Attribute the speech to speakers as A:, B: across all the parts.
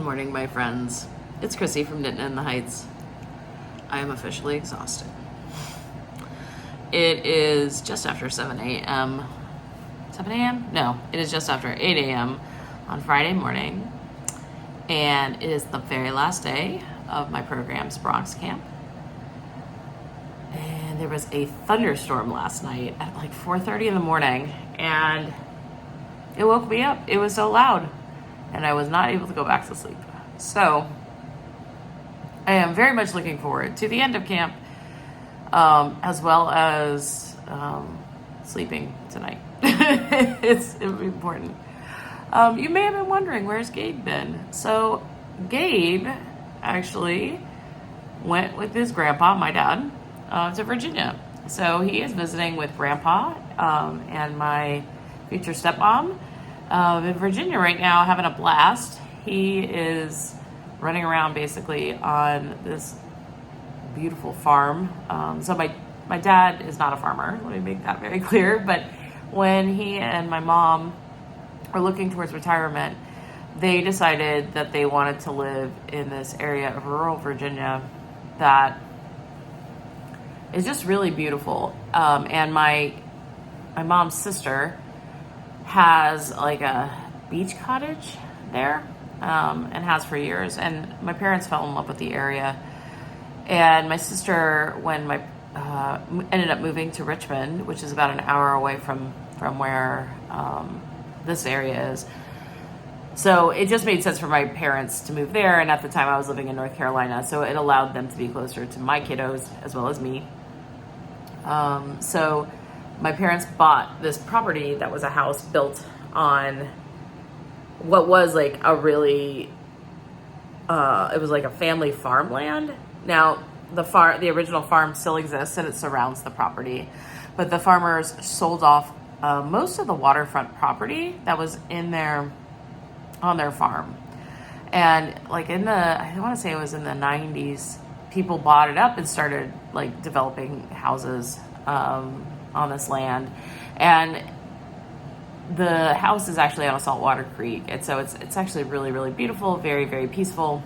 A: morning, my friends. It's Chrissie from Knittin in the Heights. I am officially exhausted. It is just after 7 a.m. 7 a.m.? No, it is just after 8 a.m. on Friday morning. And it is the very last day of my program's Bronx camp. And there was a thunderstorm last night at like 4:30 in the morning. And it woke me up. It was so loud. And I was not able to go back to sleep. So I am very much looking forward to the end of camp, as well as sleeping tonight. It's important. You may have been wondering, where's Gabe been? So Gabe actually went with his grandpa, my dad, to Virginia. So he is visiting with grandpa and my future stepmom in Virginia right now, having a blast. He is running around basically on this beautiful farm. So my dad is not a farmer. Let me make that very clear. But when he and my mom are looking towards retirement, they decided that they wanted to live in this area of rural Virginia that is just really beautiful. And my mom's sister has like a beach cottage there, and has for years. And my parents fell in love with the area. And my sister, when ended up moving to Richmond, which is about an hour away from where this area is. So it just made sense for my parents to move there. And at the time I was living in North Carolina, so it allowed them to be closer to my kiddos as well as me. So my parents bought this property that was a house built on what was like a really, it was like a family farmland. Now the original farm still exists and it surrounds the property, but the farmers sold off most of the waterfront property that was on their farm. And like I want to say it was in the 90s, people bought it up and started like developing houses on this land. And the house is actually on a saltwater creek. And so it's actually really, really beautiful, very, very peaceful.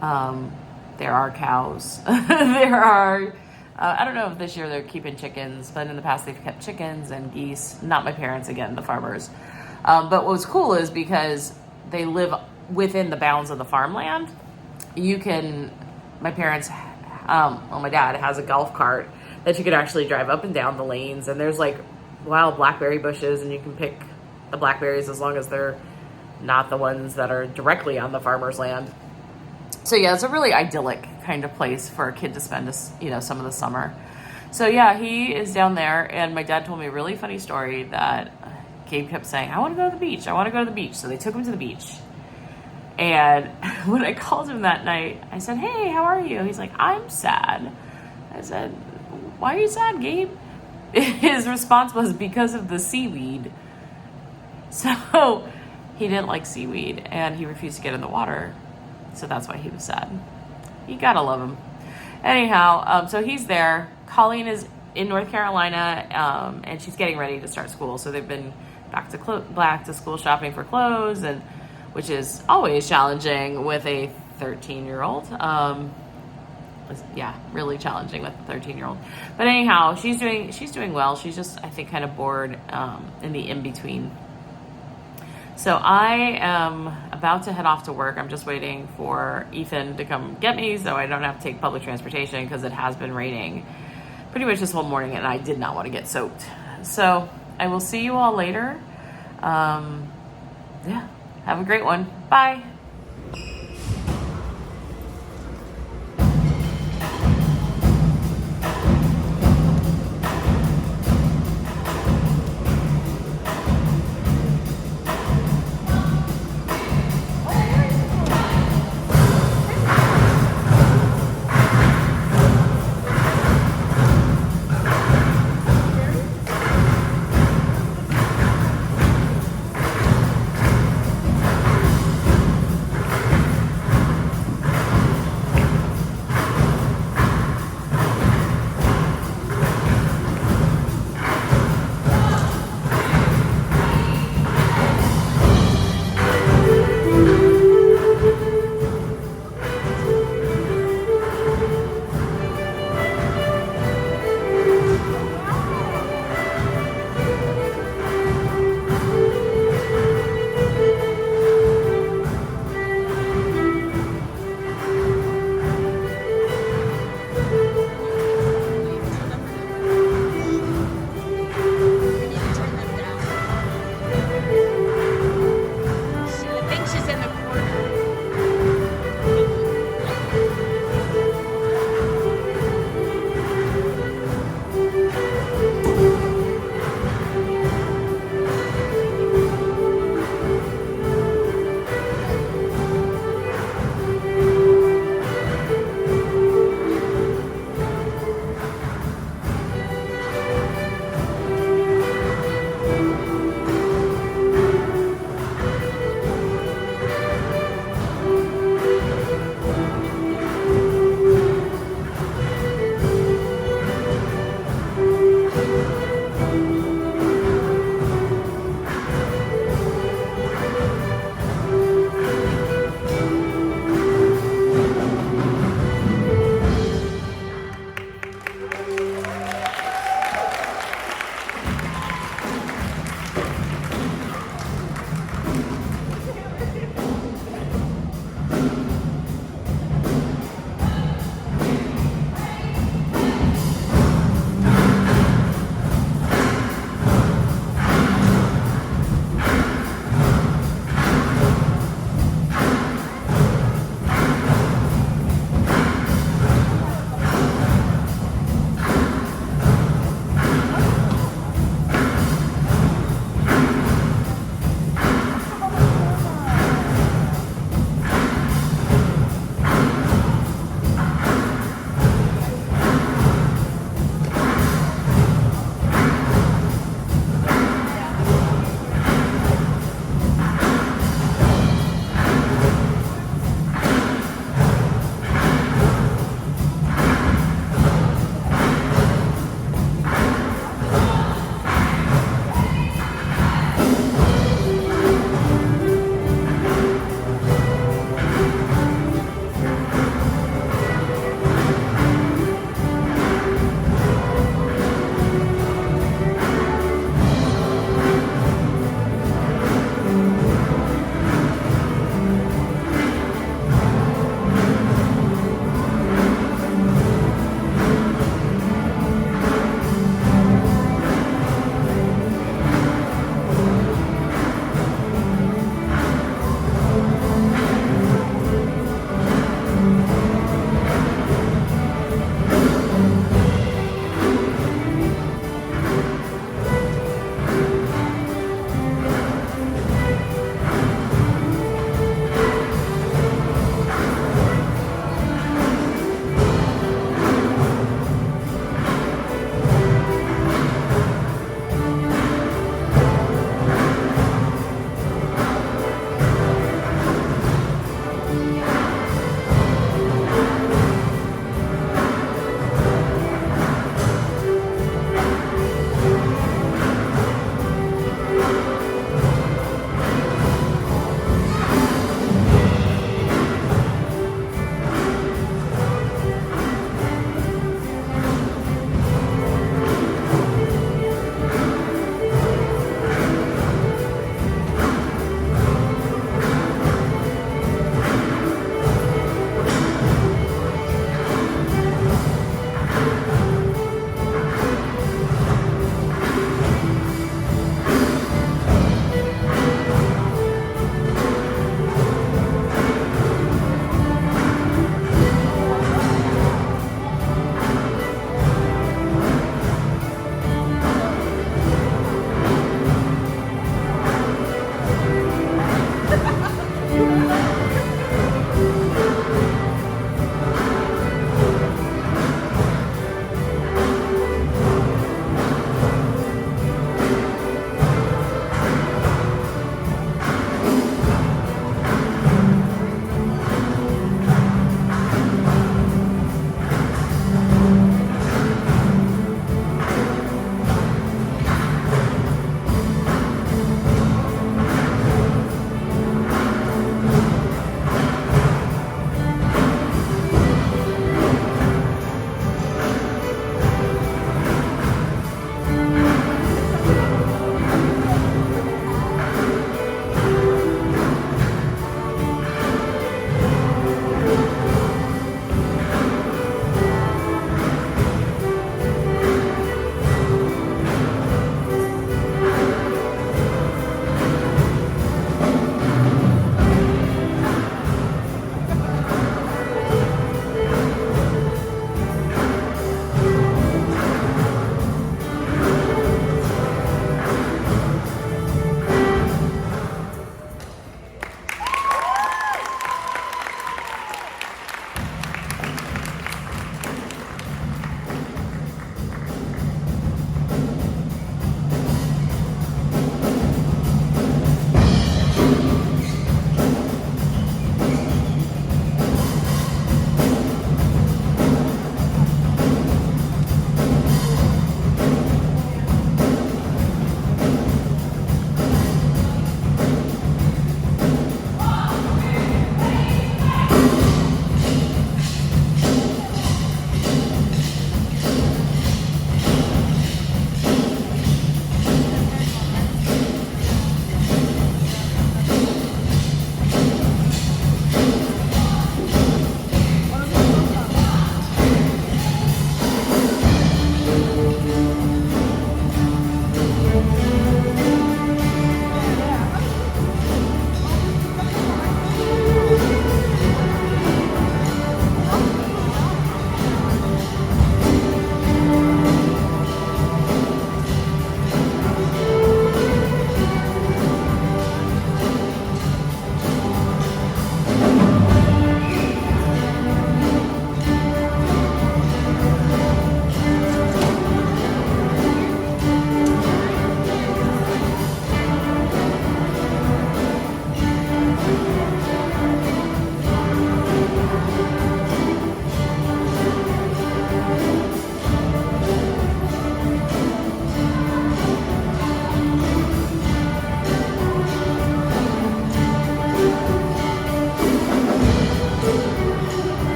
A: There are cows. There are, I don't know if this year they're keeping chickens, but in the past they've kept chickens and geese. Not my parents, again, the farmers. But what was cool is because they live within the bounds of the farmland, my parents, my dad has a golf cart that you could actually drive up and down the lanes, and there's like wild blackberry bushes, and you can pick the blackberries as long as they're not the ones that are directly on the farmer's land. So yeah, it's a really idyllic kind of place for a kid to spend some of the summer. So yeah, he is down there, and my dad told me a really funny story that Gabe kept saying, I want to go to the beach. I want to go to the beach. So they took him to the beach. And when I called him that night, I said, hey, how are you? He's like, I'm sad. I said, why are you sad, Gabe? His response was, because of the seaweed. So he didn't like seaweed, and he refused to get in the water. So that's why he was sad. You gotta love him. Anyhow, so he's there. Colleen is in North Carolina, and she's getting ready to start school. So they've been back to school shopping for clothes, and which is always challenging with a 13-year-old. Yeah, really challenging with a 13-year-old. But anyhow, she's doing well. She's just, I think, kind of bored in the in-between. So I am about to head off to work. I'm just waiting for Ethan to come get me so I don't have to take public transportation because it has been raining pretty much this whole morning, and I did not want to get soaked. So I will see you all later. Yeah, have a great one. Bye.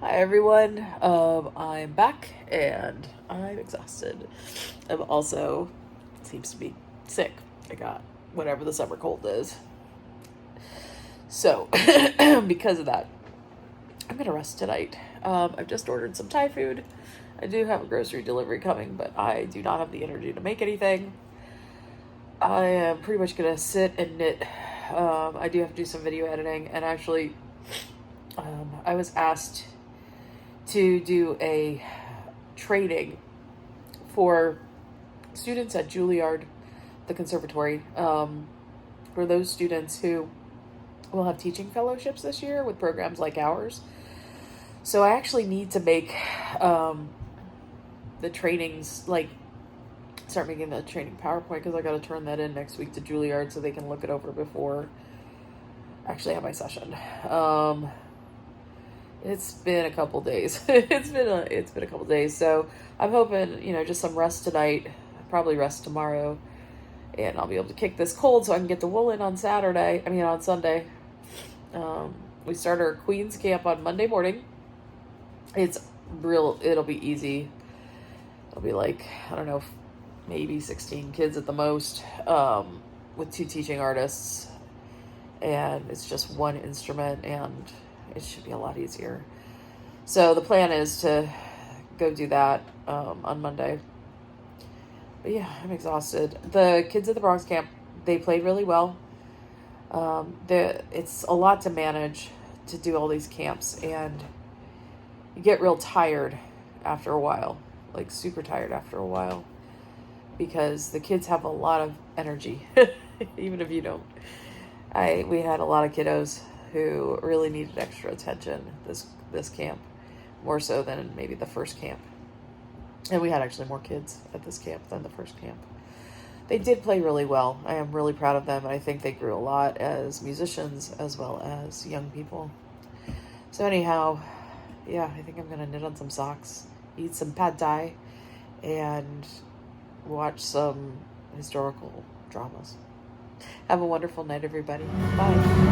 A: Hi everyone, I'm back and I'm exhausted. I'm also, seems to be sick. I got whatever the summer cold is. So, because of that, I'm gonna rest tonight. I've just ordered some Thai food. I do have a grocery delivery coming, but I do not have the energy to make anything. I am pretty much gonna sit and knit. I do have to do some video editing, and actually, I was asked to do a training for students at Juilliard, the conservatory, for those students who will have teaching fellowships this year with programs like ours. So I actually need to make the trainings, like, start making the training PowerPoint, because I got to turn that in next week to Juilliard so they can look it over before I actually have my session. It's been a couple days. It's been a couple days. So I'm hoping, just some rest tonight, probably rest tomorrow, and I'll be able to kick this cold so I can get the wool in on Sunday. We start our Queen's camp on Monday morning. It'll be easy. It'll be like, I don't know, maybe 16 kids at the most, with 2 teaching artists, and it's just one instrument, and it should be a lot easier. So the plan is to go do that on Monday. But yeah, I'm exhausted. The kids at the Bronx camp, they played really well. It's a lot to manage to do all these camps, and you get real tired after a while, like super tired after a while, because the kids have a lot of energy, even if you don't. We had a lot of kiddos who really needed extra attention this camp, more so than maybe the first camp. And we had actually more kids at this camp than the first camp. They did play really well. I am really proud of them, and I think they grew a lot as musicians as well as young people. So anyhow, yeah, I think I'm going to knit on some socks, eat some pad thai, and watch some historical dramas. Have a wonderful night, everybody. Bye.